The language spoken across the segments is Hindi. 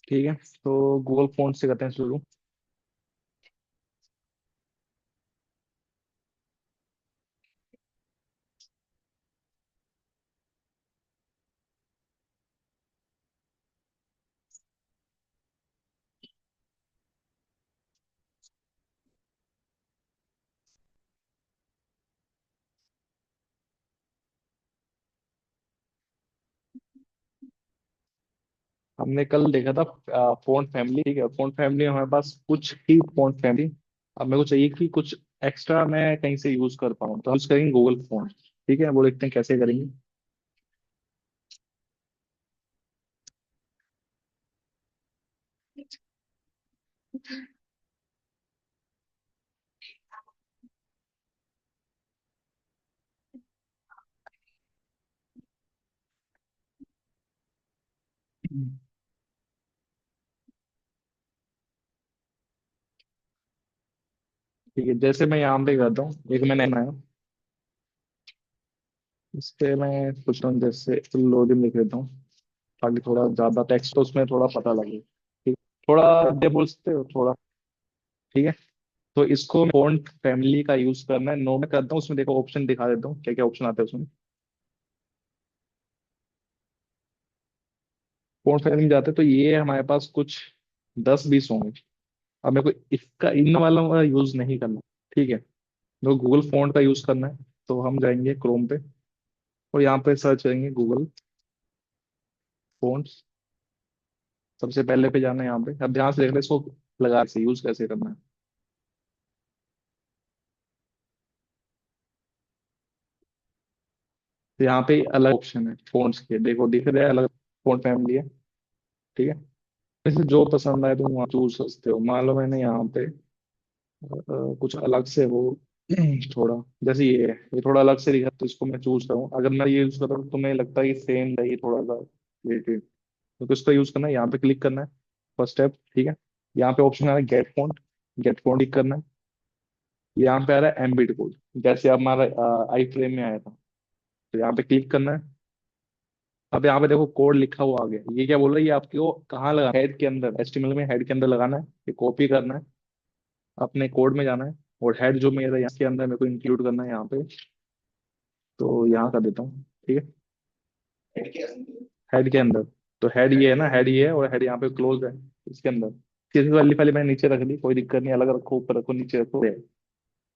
ठीक है, तो गूगल फोन से करते हैं शुरू। हमने कल देखा था फोन फैमिली। ठीक है, फोन फैमिली हमारे पास कुछ ही फोन फैमिली। अब मेरे को चाहिए कि कुछ एक्स्ट्रा मैं कहीं से यूज कर पाऊँ, तो हम यूज करेंगे गूगल फोन। ठीक है, वो देखते हैं कैसे करेंगे। ठीक है, जैसे मैं यहाँ पे करता हूँ, एक मैंने बनाया। इस पे मैं कुछ ना जैसे लोडिंग लिख लेता हूँ, ताकि थोड़ा ज्यादा टेक्स्ट तो उसमें थोड़ा पता लगे। ठीक, थोड़ा दे बोल सकते हो थोड़ा। ठीक है, तो इसको फॉन्ट फैमिली का यूज करना है। नो में करता हूँ, उसमें देखो ऑप्शन दिखा देता हूँ क्या क्या ऑप्शन आते हैं उसमें। फॉन्ट फैमिली में जाते हैं तो ये हमारे पास कुछ 10-20 होंगे। अब मेरे को इसका इन वालों का यूज नहीं करना। ठीक है, मेरे को गूगल फॉन्ट का यूज करना है। तो हम जाएंगे क्रोम पे और यहाँ पे सर्च करेंगे गूगल फॉन्ट्स। सबसे पहले पे जाना है यहाँ पे। अब ध्यान से देख ले इसको, लगा से यूज कैसे करना है। तो यहाँ पे अलग ऑप्शन है फोन्ट्स के, देखो दिख रहा है अलग फोन फैमिली है। ठीक है, वैसे जो पसंद आए तुम वहाँ चूज सकते हो। मान लो मैंने यहाँ पे कुछ अलग से वो थोड़ा, जैसे ये थोड़ा अलग से दिखा तो इसको मैं चूज करूँ। अगर मैं ये यूज करूँ तो तुम्हें लगता है कि सेम है, ये थोड़ा सा रिलेटेड, तो इसका यूज करना है। यहाँ पे क्लिक करना है, फर्स्ट स्टेप। ठीक है, यहाँ पे ऑप्शन आ रहा है get font. Get font click करना है। यहाँ पे आ रहा है एम्बिट कोड, जैसे अब हमारा आई फ्रेम में आया था। तो यहाँ पे क्लिक करना है। अब यहाँ पे देखो कोड लिखा हुआ आ गया। ये क्या बोल रहा है, ये आपको कहाँ लगा, हेड के अंदर, एचटीएमएल में हेड के अंदर लगाना है। ये कॉपी करना है, अपने कोड में जाना है, और हेड जो मेरा यहाँ के अंदर मेरे को इंक्लूड करना है यहाँ पे। तो यहाँ कर देता हूँ। ठीक है, हेड के अंदर। तो हेड ये है ना, हेड ये है, और हेड यहाँ पे क्लोज है इसके अंदर। किसी वाली पहले मैंने नीचे रख दी, कोई दिक्कत नहीं, अलग रखो, ऊपर रखो, नीचे रखो।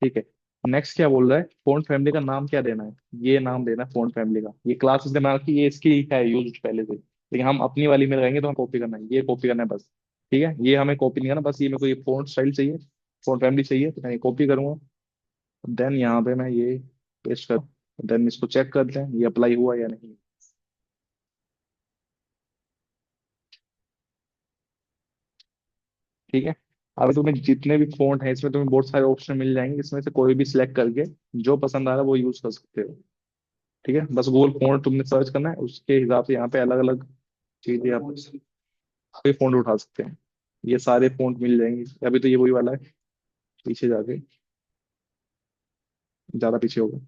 ठीक है, नेक्स्ट क्या बोल रहा है, फोन फैमिली का नाम क्या देना है। ये नाम देना है फोन फैमिली का। ये क्लास इसने बना की, ये इसकी है यूज पहले से, लेकिन हम अपनी वाली में रहेंगे तो हम कॉपी करना है, ये कॉपी करना है बस। ठीक है, ये हमें कॉपी नहीं करना, बस ये मेरे को ये फोन स्टाइल चाहिए, फोन फैमिली चाहिए, तो मैं ये कॉपी करूंगा। देन यहाँ पे मैं ये पेस्ट कर, देन इसको चेक करते हैं ये अप्लाई हुआ या नहीं। ठीक है, अब तुम्हें जितने भी फ़ॉन्ट है इसमें तुम्हें बहुत सारे ऑप्शन मिल जाएंगे, इसमें से कोई भी सिलेक्ट करके जो पसंद आ रहा है वो यूज कर सकते हो। ठीक है, बस गूगल फ़ॉन्ट तुमने सर्च करना है, उसके हिसाब से यहाँ पे अलग अलग चीजें आप कोई फ़ॉन्ट उठा सकते हैं। ये सारे फ़ॉन्ट मिल जाएंगे। अभी तो ये वही वाला है, पीछे जाके, ज्यादा पीछे होगा।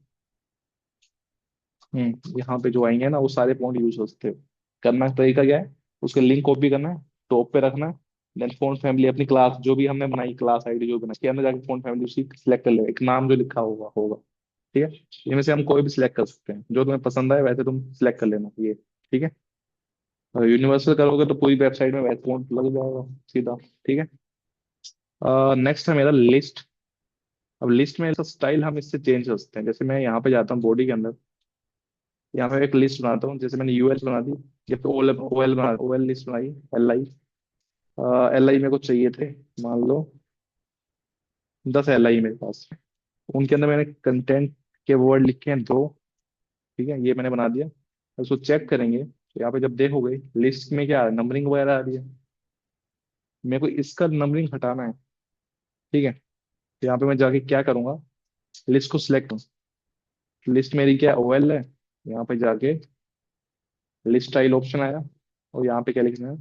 यहाँ पे जो आएंगे ना वो सारे फ़ॉन्ट यूज हो सकते हो। करना का तरीका क्या है, उसके लिंक कॉपी करना है, टॉप पे रखना है। देन फोन फैमिली अपनी क्लास जो भी हमने बनाई, क्लास आईडी जो बनाई, उसके अंदर जाके फोन फैमिली उसी सिलेक्ट कर लेगा, एक नाम जो लिखा होगा होगा। ठीक है, इनमें से हम कोई भी सिलेक्ट कर सकते हैं, जो तुम्हें पसंद आए वैसे तुम सिलेक्ट कर लेना ये। ठीक है, और यूनिवर्सल करोगे तो पूरी वेबसाइट में वैसे फोन लग जाएगा सीधा। ठीक है, नेक्स्ट है मेरा लिस्ट। अब लिस्ट में ऐसा स्टाइल हम इससे चेंज कर सकते हैं। जैसे मैं यहाँ पे जाता हूँ बॉडी के अंदर, यहाँ पे एक लिस्ट बनाता हूँ, जैसे मैंने यूएल बना दी, या फिर ओएल बना, ओएल लिस्ट बनाई, एल आई। एल आई मेरे को चाहिए थे, मान लो 10 एल आई मेरे पास। उनके अंदर मैंने कंटेंट के वर्ड लिखे हैं 2। ठीक है, ये मैंने बना दिया। उसको चेक करेंगे तो यहाँ पे जब देखोगे लिस्ट में क्या नंबरिंग वगैरह आ रही है, मेरे को इसका नंबरिंग हटाना है। ठीक है, तो यहाँ पे मैं जाके क्या करूंगा, लिस्ट को सिलेक्ट, लिस्ट मेरी क्या ओएल है, यहाँ पे जाके लिस्ट स्टाइल ऑप्शन आया, और यहाँ पे क्या लिखना है,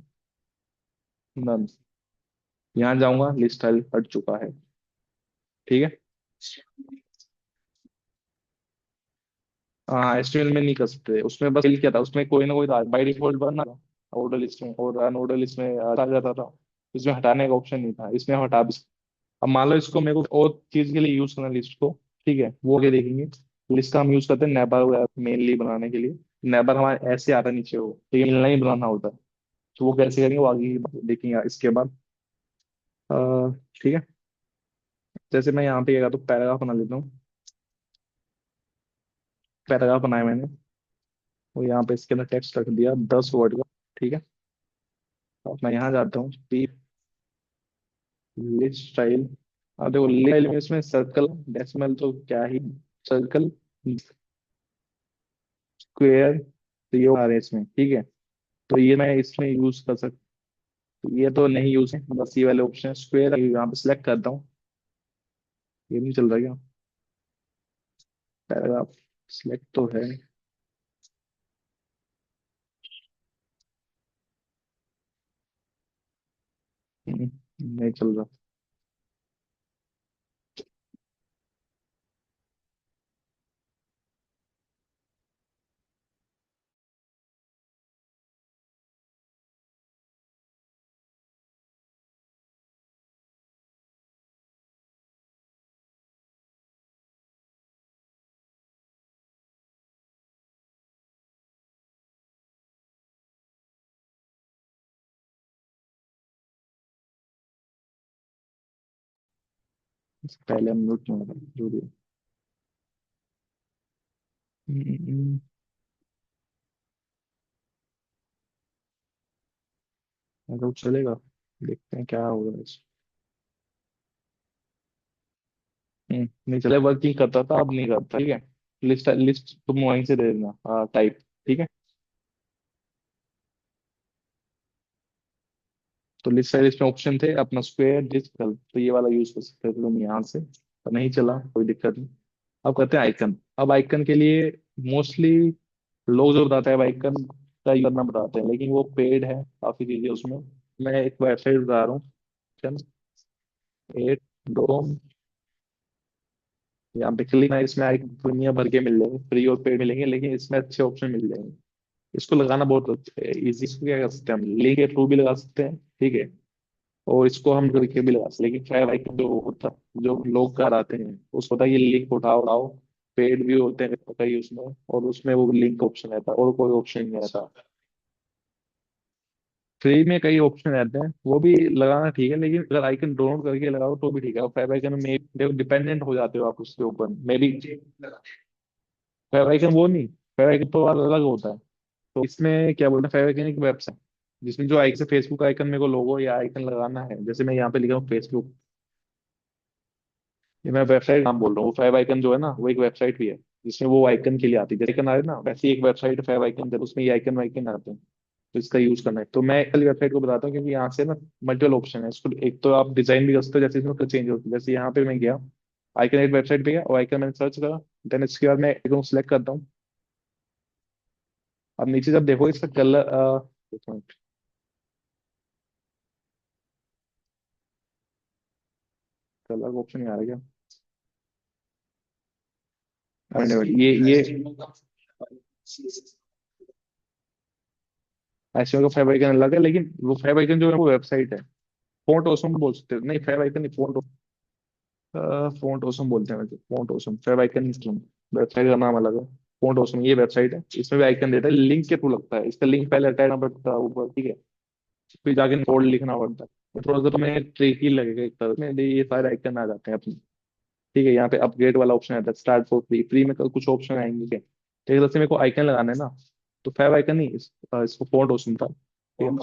नन। यहाँ जाऊंगा, लिस्ट स्टाइल हट चुका है। ठीक है, हाँ एचटीएमएल में नहीं कर सकते, उसमें बस फिल किया था, उसमें कोई ना कोई बाय डिफॉल्ट बना था। ऑर्डर लिस्ट में, और अनऑर्डर लिस्ट में आ जाता था। इसमें हटाने का ऑप्शन नहीं था, इसमें हम हटा भी सकते। अब मान लो इसको मेरे को और चीज के लिए यूज करना लिस्ट को, ठीक है, वो आगे देखेंगे। लिस्ट का हम यूज करते हैं नेबर वगैरह मेनली बनाने के लिए। नेबर हमारे ऐसे आता है नीचे, वो ठीक है, इनलाइन बनाना होता है। तो वो कैसे करेंगे वो आगे देखेंगे इसके बाद। अ, ठीक है। जैसे मैं यहाँ पे क्या करता हूँ, पैराग्राफ बना लेता हूँ। पैराग्राफ बनाया मैंने, और यहाँ पे इसके अंदर टेक्स्ट रख दिया 10 वर्ड का। ठीक है। अब मैं यहाँ जाता हूँ, लिस्ट स्टाइल। अब देखो लिस्ट स्टाइल में इसमें सर्कल डेसिमल तो क्या ही, सर्कल स्क्वायर तो ये आ रहे हैं इसमें, ठीक है। तो ये मैं इसमें यूज कर सकता हूँ, ये तो नहीं यूज है, बस ये वाले ऑप्शन स्क्वायर यहाँ पे सिलेक्ट करता हूँ। ये नहीं चल रहा क्या, पैराग्राफ सिलेक्ट तो है। नहीं चल रहा। पहले हम नोट में जो भी है। तो चलेगा, देखते हैं क्या होगा इस। नहीं चले, वर्किंग करता था अब नहीं करता, ठीक है। लिस्ट लिस्ट तुम वहीं से दे देना टाइप, ठीक है। तो लिस्ट साइज में ऑप्शन थे अपना स्क्वायर डिजिटल, तो ये वाला यूज कर सकते थे तुम यहाँ से, पर नहीं चला, कोई दिक्कत नहीं। अब करते हैं आइकन। अब आइकन के लिए मोस्टली लोग जो बताते हैं आइकन का यूज करना बताते हैं, लेकिन वो पेड है काफी चीजें उसमें। मैं एक वेबसाइट बता रहा हूँ, एट डोम। यहाँ पे क्लिक ना, इसमें एक दुनिया भर के मिल जाएंगे, फ्री और पेड मिलेंगे, लेकिन इसमें अच्छे ऑप्शन मिल जाएंगे। इसको लगाना बहुत इजी। इसको क्या कर सकते हैं, हम लिंक के थ्रू भी लगा सकते हैं, ठीक है। और इसको हम करके भी लगा सकते हैं, लेकिन फाइव आइकन जो होता, जो लोग कर आते हैं उसको होता है ये लिंक उठाओ उड़ाओ। पेड भी होते हैं कई उसमें, और उसमें वो लिंक ऑप्शन रहता है और कोई ऑप्शन नहीं रहता। फ्री में कई ऑप्शन रहते हैं, वो भी लगाना ठीक है, लेकिन अगर आइकन डाउनलोड करके लगाओ तो भी ठीक है। और फाइव आइकन में देखो डिपेंडेंट हो जाते हो आप उसके ऊपर, मे बी। फाइव आइकन वो नहीं, फाइव आइकन तो अलग होता है। तो इसमें क्या बोलते हैं, फाइव आइकन एक वेबसाइट जिसमें जो आइकन से फेसबुक आइकन मेरे को लोगो या आइकन लगाना है, जैसे मैं यहाँ पे लिखा हूँ फेसबुक। ये मैं वेबसाइट नाम बोल रहा हूँ, वो फाइव आइकन जो है ना वो एक वेबसाइट भी है, जिसमें वो आइकन के लिए आती है। जैसे आइकन आ रहे हैं ना, वैसे ही एक वेबसाइट फाइव आइकन है, उसमें ये आइकन वाइकन आते हैं। तो इसका यूज करना है तो मैं कल वेबसाइट को बताता हूँ, क्योंकि यहाँ से ना मल्टीपल ऑप्शन है इसको। एक तो आप डिजाइन भी कर सकते हो, जैसे इसमें चेंज होती है। जैसे यहाँ पे मैं गया, आइकन एक वेबसाइट पे गया और आइकन मैंने सर्च करा। देन इसके बाद मैं आइकन सेलेक्ट करता हूँ। अब नीचे जब देखो इसका कलर, एक मिनट, कलर का ऑप्शन नहीं आ रहा क्या। ये ऐसे का फाइव आइकन अलग है, लेकिन वो फाइव आइकन जो है वो वेबसाइट है। फोंट ओसम बोल सकते हो, नहीं फाइव आइकन नहीं, फोंट। फोंट ओसम बोलते हैं वैसे, फोंट ओसम फाइव आइकन नहीं। वेबसाइट का नाम अलग है। फोंट ओसम ये वेबसाइट है, इसमें भी आइकन देता है, लिंक के थ्रू लगता है। इसका लिंक पहले अटैच करना पड़ता है ऊपर, ठीक है। फिर जाके कोड लिखना पड़ता है, तो थोड़ा सा तुम्हें ट्रिकी लगेगा एक तरह में। ये सारे आइकन आ जाते हैं अपने, ठीक है। यहाँ पे अपग्रेड वाला ऑप्शन आता है, स्टार्ट फॉर फ्री। फ्री में कुछ ऑप्शन आएंगे, ठीक है। तो एक तरह से मेरे को आइकन लगाना है ना, तो फाइव आइकन नहीं इसको फोंट ओसम था, ठीक है।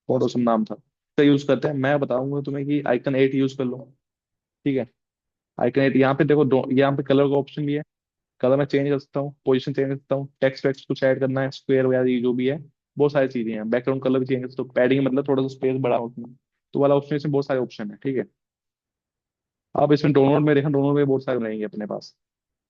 फोंट ओसम नाम था, इसका यूज करते हैं। मैं बताऊंगा तुम्हें कि आइकन 8 यूज कर लो, ठीक है। आइकन 8 यहाँ पे देखो, यहाँ पे कलर का ऑप्शन भी है। कलर मैं चेंज कर सकता हूँ, पोजीशन चेंज कर सकता हूँ, टेक्स्ट वेक्स्ट कुछ ऐड करना है, स्क्वायर वगैरह ये जो भी है, बहुत सारी चीजें हैं। बैकग्राउंड कलर भी चेंज कर सकते हो, पैडिंग मतलब थोड़ा सा स्पेस बढ़ा उसमें, तो वाला ऑप्शन, इसमें बहुत सारे ऑप्शन है, ठीक है। अब इसमें डाउनलोड में देखा, डाउनलोड में बहुत सारे रहेंगे अपने पास।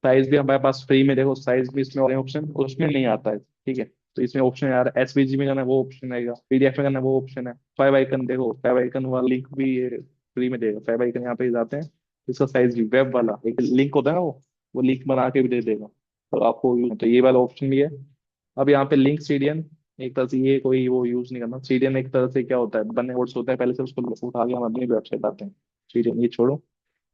साइज भी हमारे पास फ्री में देखो, साइज भी इसमें और ऑप्शन उसमें नहीं आता है, ठीक है। तो इसमें ऑप्शन यार एसवीजी में करना है वो ऑप्शन आएगा, पीडीएफ में करना है वो ऑप्शन है। फाइव आइकन देखो, फाइव आइकन वाला लिंक भी ये फ्री में देगा। फाइव आइकन यहाँ पे जाते हैं, इसका साइज भी वेब वाला एक लिंक होता है ना, वो लिंक बना के भी दे देगा। तो आपको तो ये वाला ऑप्शन भी है। अब यहाँ पे लिंक सीडीएन, एक तरह से ये कोई वो यूज नहीं करना। सीरियन एक तरह से क्या होता है, बने वर्ड्स होता है पहले से, उसको उठा के हम अपनी वेबसाइट आते हैं। सीरियन ये छोड़ो।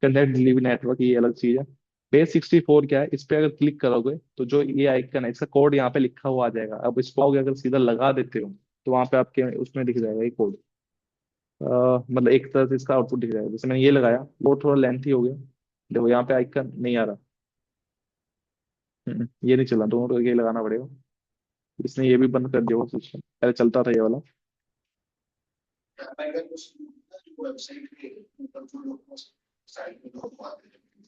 कंटेंट डिलीवरी नेटवर्क ये अलग चीज है। बेस 64 क्या है, इस पे अगर क्लिक करोगे तो जो ये आइकन है इसका कोड यहाँ पे लिखा हुआ आ जाएगा। अब इसको अगर सीधा लगा देते हो तो वहां पे आपके उसमें दिख जाएगा ये कोड। मतलब एक तरह से इसका आउटपुट दिख जाएगा। जैसे मैंने ये लगाया, वो थोड़ा लेंथी हो गया। देखो यहाँ पे आइकन नहीं आ रहा। ये नहीं चला, दोनों को ये लगाना पड़ेगा। इसने ये भी बंद कर दिया वो सिस्टम, पहले चलता था ये वाला।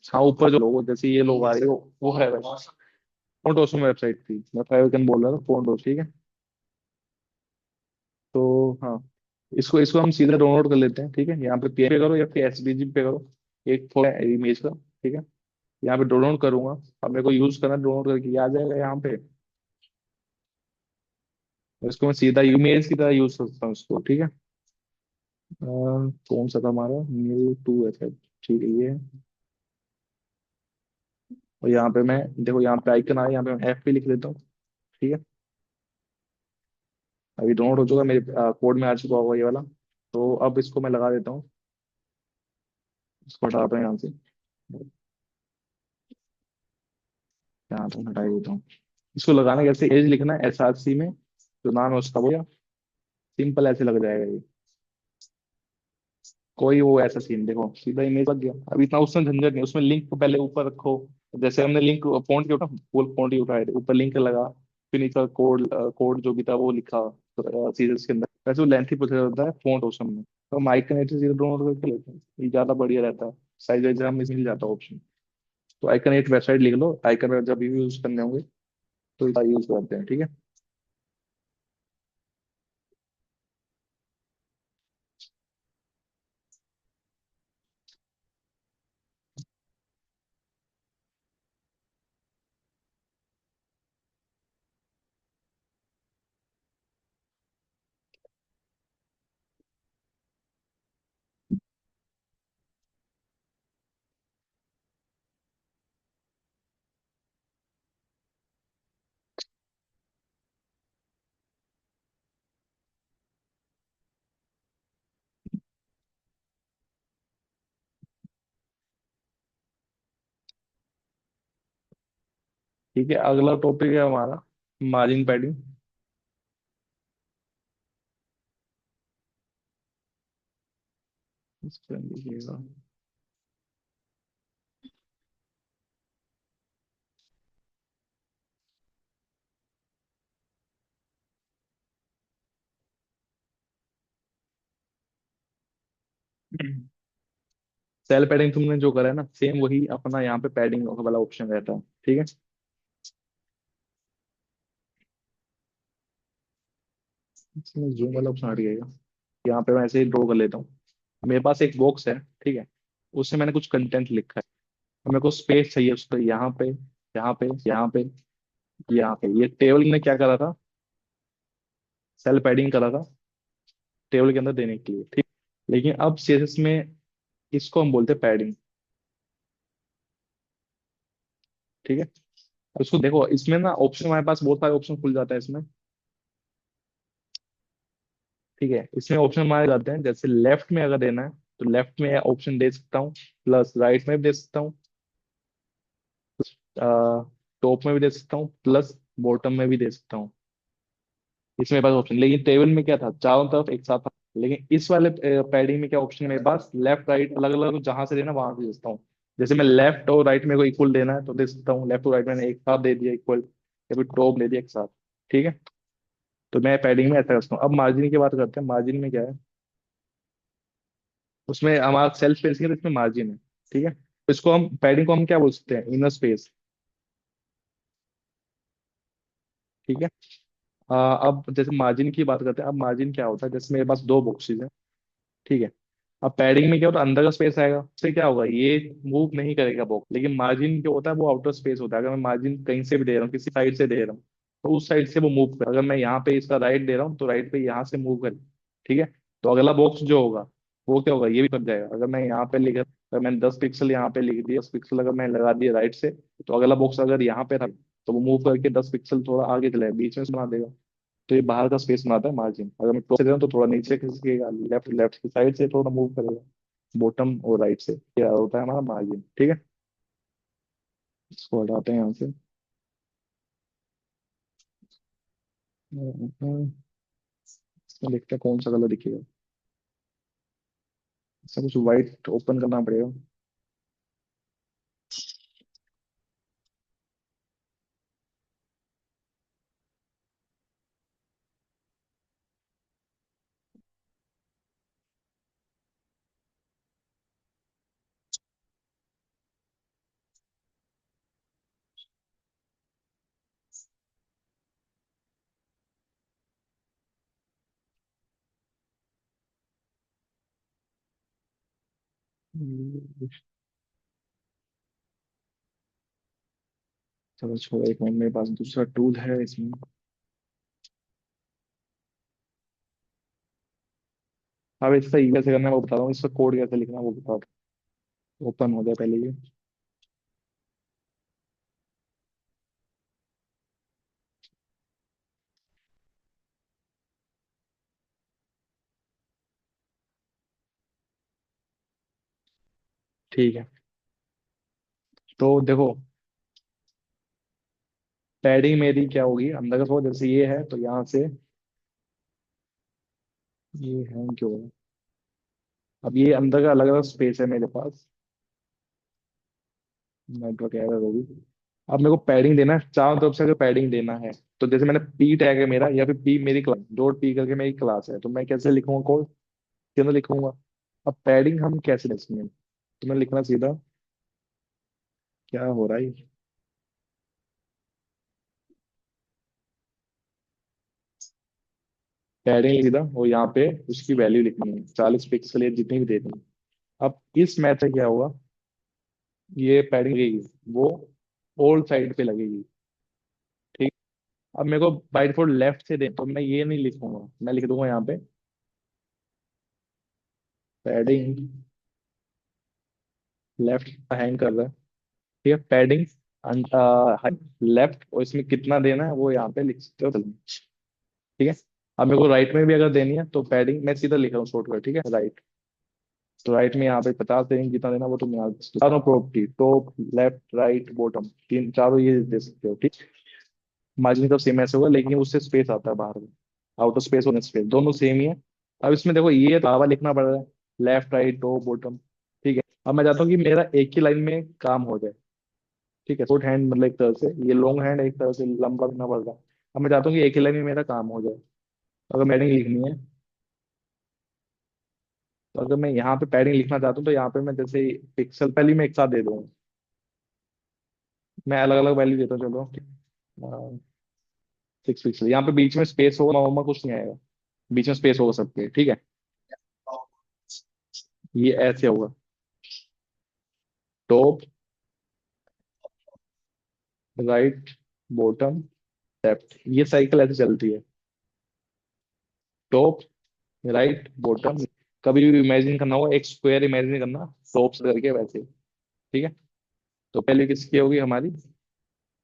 हाँ ऊपर जो लोगो जैसे ये लोग आ रहे हो वो है फोन टोस में वेबसाइट थी, मैं फाइव बोल रहा था, फोन टोस ठीक है। तो हाँ, इसको इसको हम सीधा डाउनलोड कर लेते हैं। ठीक है, यहाँ पे पे करो या फिर एसवीजी पे करो, एक फोटो इमेज का। ठीक है, यहाँ पे डाउनलोड करूंगा। अब मेरे को यूज करना, डाउनलोड करके ये आ जाएगा यहाँ पे। इसको मैं सीधा इमेज की तरह यूज कर सकता हूँ इसको। ठीक है, कौन सा था हमारा, न्यू टू है शायद। ठीक है ये। और यहाँ पे मैं, देखो यहाँ पे आइकन आया, यहाँ पे मैं एफ पे लिख देता हूँ। ठीक है, अभी डाउनलोड हो चुका मेरे कोड में आ चुका होगा ये वाला। तो अब इसको मैं लगा देता हूँ। इसको हटाता हूँ यहाँ से, यहाँ से हटा देता हूँ। इसको लगाना कैसे, एज लिखना है SRC में, जो नाम है उसका वो, सिंपल ऐसे लग जाएगा ये। कोई वो ऐसा सीन, देखो सीधा इमेज लग गया। अब इतना उसमें झंझट नहीं, उसमें लिंक को पहले ऊपर रखो। जैसे हमने लिंक फॉन्ट के उठा, फुल फॉन्ट ही उठाए थे, ऊपर लिंक लगा, फिर नीचे कोड, कोड जो भी था वो लिखा सीरीज के अंदर। वैसे वो लेंथी प्रोसेस होता है फॉन्ट ऑप्शन में, तो हम आइकन एट से डाउनलोड करके लेते हैं, ये ज्यादा बढ़िया रहता है। साइज वाइज हमें मिल जाता है ऑप्शन। तो आइकन एट वेबसाइट लिख लो, आइकन जब भी यूज करने होंगे तो इसका यूज करते हैं। ठीक है। ठीक है, अगला टॉपिक है हमारा मार्जिन पैडिंग। इस पर लिखिएगा। सेल पैडिंग तुमने जो करा है ना, सेम वही अपना यहाँ पे पैडिंग वाला ऑप्शन रहता है। ठीक है, इसमें जूम वाला ऑप्शन हट गया। यहाँ पे मैं ऐसे ही ड्रॉ कर लेता हूँ। मेरे पास एक बॉक्स है, ठीक है, उससे मैंने कुछ कंटेंट लिखा है। अब मेरे को स्पेस चाहिए उस पर, यहाँ पे, यहाँ पे, यहाँ पे, यहाँ पे। ये टेबल ने क्या करा था, सेल पैडिंग करा था टेबल के अंदर देने के लिए। ठीक, लेकिन अब CSS में इसको हम बोलते हैं पैडिंग। ठीक है, अब इसको देखो, इसमें ना ऑप्शन, हमारे पास बहुत सारे ऑप्शन खुल जाता है इसमें। ठीक है, इसमें ऑप्शन हमारे जाते हैं, जैसे लेफ्ट में अगर देना है तो लेफ्ट में ऑप्शन दे सकता हूँ, प्लस राइट में भी दे सकता हूँ, टॉप में भी दे सकता हूँ, प्लस बॉटम में भी दे सकता हूँ। इसमें मेरे पास ऑप्शन, लेकिन टेबल में क्या था, चारों तरफ एक साथ था। लेकिन इस वाले पैडिंग में क्या ऑप्शन है मेरे पास, लेफ्ट राइट अलग अलग, जहां से देना वहां से दे सकता हूँ। जैसे मैं लेफ्ट और राइट में को इक्वल देना है तो दे सकता हूँ, लेफ्ट और राइट मैंने एक साथ दे दिया इक्वल, या फिर टॉप दे दिया एक साथ। ठीक है, तो मैं पैडिंग में ऐसा करता हूँ। अब मार्जिन की बात करते हैं। मार्जिन में क्या है, उसमें हमारा सेल्फ स्पेस है तो इसमें मार्जिन है। ठीक है, तो इसको हम, पैडिंग को हम क्या बोल सकते हैं, इनर स्पेस। ठीक है, अब जैसे मार्जिन की बात करते हैं। अब मार्जिन क्या होता है, जैसे मेरे पास दो बॉक्सेस हैं। ठीक है, अब पैडिंग में क्या होता है, अंदर का स्पेस आएगा, उससे क्या होगा, ये मूव नहीं करेगा बॉक्स। लेकिन मार्जिन क्या होता है, वो आउटर स्पेस होता है। अगर मैं मार्जिन कहीं से भी दे रहा हूँ, किसी साइड से दे रहा हूँ, तो उस साइड से वो मूव कर, अगर मैं यहाँ पे इसका राइट दे रहा हूँ तो राइट पे यहाँ से मूव कर। ठीक है, तो अगला बॉक्स जो होगा वो क्या होगा, ये भी कर जाएगा। अगर मैं यहाँ पे लिख, अगर मैंने 10 पिक्सल यहाँ पे लिख दिया, 10 पिक्सल अगर मैं लगा दिया राइट से, तो अगला बॉक्स अगर यहाँ पे था तो वो मूव करके 10 पिक्सल थोड़ा आगे चले बीच में से बना देगा। तो ये बाहर का स्पेस बनाता है मार्जिन। अगर मैं टॉप से दे रहा हूँ तो थोड़ा नीचे खिसकेगा, लेफ्ट लेफ्ट की साइड से थोड़ा मूव करेगा, बॉटम और राइट से, क्या होता है हमारा मार्जिन। ठीक है, इसको हटाते हैं यहाँ से। इसमें देखते हैं कौन सा कलर दिखेगा। इसका कुछ व्हाइट ओपन करना पड़ेगा। चलो छोड़ो, एक मिनट, मेरे पास दूसरा टूल है इसमें। अब इसका ई कैसे करना है वो बता रहा हूँ, इसका कोड कैसे लिखना है वो बता दो। ओपन हो जाए पहले ये। ठीक है, तो देखो पैडिंग मेरी क्या होगी अंदर का, थोड़ा जैसे ये है तो यहाँ से ये है क्यों है। अब ये अंदर का अलग अलग स्पेस है मेरे पास। नेटवर्क एरर होगी। अब मेरे को पैडिंग देना है चारों तरफ से, अगर पैडिंग देना है तो जैसे मैंने पी टैग है मेरा, या फिर पी मेरी क्लास, डॉट पी करके मेरी क्लास है, तो मैं कैसे लिखूंगा कोड, के अंदर लिखूंगा। अब पैडिंग हम कैसे लिखेंगे, तो मैं लिखना सीधा, क्या हो रहा है, पैडिंग सीधा और यहाँ पे उसकी वैल्यू लिखनी है 40 पिक्सल या जितनी भी देनी है। अब इस मैथ से क्या होगा, ये पैडिंग लगेगी वो ओल्ड साइड पे लगेगी। ठीक। अब मेरे को बाई डिफॉल्ट लेफ्ट से दे तो मैं ये नहीं लिखूंगा, मैं लिख दूंगा यहाँ पे पैडिंग लेफ्ट हैंग कर रहा है। ठीक है, पैडिंग लेफ्ट, और इसमें कितना देना है वो यहाँ पे लिख सकते हो तुम। ठीक है। अब मेरे को राइट में भी अगर देनी है तो पैडिंग मैं सीधा लिख रहा हूँ शॉर्टकट, ठीक है, राइट। तो राइट में यहाँ पे 50 देंगे, जितना देना वो तुम यहाँ चारों property, top left right bottom, तीन चारों ये दे सकते हो। ठीक। मार्जिन का सेम ऐसे होगा, लेकिन उससे स्पेस आता है बाहर में, आउटर स्पेस और स्पेस दोनों सेम ही है। अब इसमें देखो ये दावा लिखना पड़ रहा है, लेफ्ट राइट टॉप बॉटम। ठीक है। अब मैं चाहता हूँ कि मेरा एक ही लाइन में काम हो जाए। ठीक है, शॉर्ट हैंड मतलब एक तरह से, ये लॉन्ग हैंड एक तरह से लंबा लिखना पड़ रहा है। अब मैं चाहता हूँ कि एक ही लाइन में मेरा काम हो जाए। अगर पैडिंग लिखनी है, तो अगर मैं यहाँ पे पैडिंग लिखना चाहता हूँ तो यहाँ पे मैं जैसे पिक्सल पहले मैं एक साथ दे दूंगा, मैं अलग अलग वैल्यू देता हूँ चलो। 6 पिक्सल, यहाँ पे बीच में स्पेस होगा, नॉर्मल कुछ नहीं आएगा, बीच में स्पेस होगा सबके। ठीक है, ये ऐसे होगा, टॉप राइट बॉटम लेफ्ट, ये साइकिल ऐसे चलती है, टॉप राइट बॉटम। कभी भी इमेजिन करना होगा, एक स्क्वायर इमेजिन करना टॉप से करके वैसे। ठीक है, तो पहले किसकी होगी हमारी,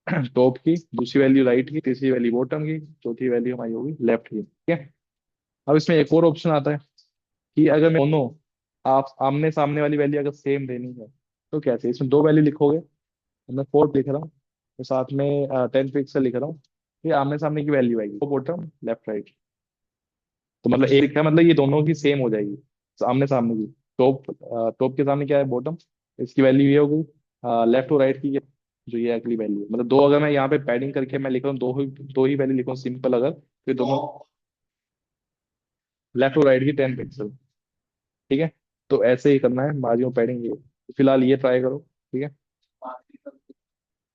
टॉप की, दूसरी वैल्यू राइट की, तीसरी वैल्यू बॉटम की, चौथी वैल्यू हमारी होगी लेफ्ट की। ठीक है। अब इसमें एक और ऑप्शन आता है कि अगर मैं दोनों आप आमने सामने वाली वैल्यू अगर सेम देनी है तो कैसे, इसमें दो वैल्यू लिखोगे, तो मैं 4 लिख रहा हूँ, तो साथ में 10 पिक्सल लिख रहा हूँ, ये आमने सामने की वैल्यू आएगी, वो बॉटम लेफ्ट राइट। तो मतलब एक लिखा है, मतलब ये दोनों की सेम हो जाएगी आमने सामने की। टॉप टॉप के सामने क्या है बॉटम, इसकी वैल्यू ये हो गई, लेफ्ट और राइट की जो ये अगली वैल्यू है, मतलब दो अगर मैं यहाँ पे पैडिंग करके मैं लिख रहा हूँ, दो ही वैल्यू लिखूँ सिंपल, अगर तो ये दोनों लेफ्ट और राइट की 10 पिक्सल। ठीक है, तो ऐसे ही करना है मार्जिन और पैडिंग ये। फिलहाल ये ट्राई करो। ठीक है,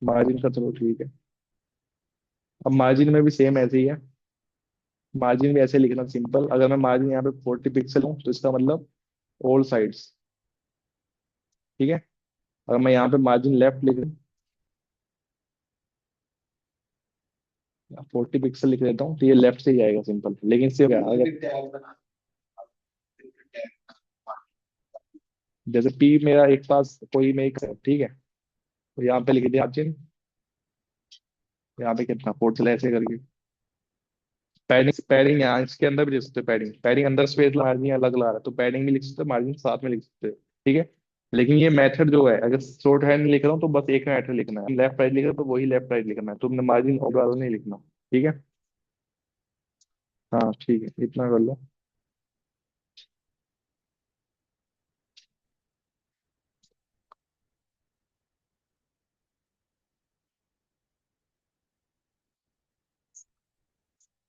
मार्जिन का चलो ठीक है। अब मार्जिन में भी सेम ऐसे ही है, मार्जिन भी ऐसे लिखना सिंपल, अगर मैं मार्जिन यहाँ पे 40 पिक्सल हूँ तो इसका मतलब ऑल साइड्स। ठीक है, अगर मैं यहाँ पे मार्जिन लेफ्ट लिख दूँ, 40 पिक्सल लिख देता हूँ, तो ये लेफ्ट से ही आएगा सिंपल, लेकिन इससे क्या अगर जैसे पी मेरा एक पास कोई में एक है, ठीक है, तो यहाँ पे लिख दिया मार्जिन, यहाँ पे कितना 4 चला ऐसे करके, पैडिंग पैडिंग यहाँ इसके अंदर भी लिख सकते हो, पैडिंग पैडिंग अंदर स्पेस मार्जिन अलग ला रहा है तो पैडिंग भी लिख सकते हो, मार्जिन साथ में लिख सकते हो। ठीक है। लेकिन ये मेथड जो है, अगर शॉर्ट हैंड लिख रहा हूँ तो बस एक मेथड लिखना है, लेफ्ट राइट लिख रहा हूँ तो वही लेफ्ट राइट लिखना है, तुमने मार्जिन ओवरऑल नहीं लिखना। ठीक है। हाँ ठीक है, इतना कर लो।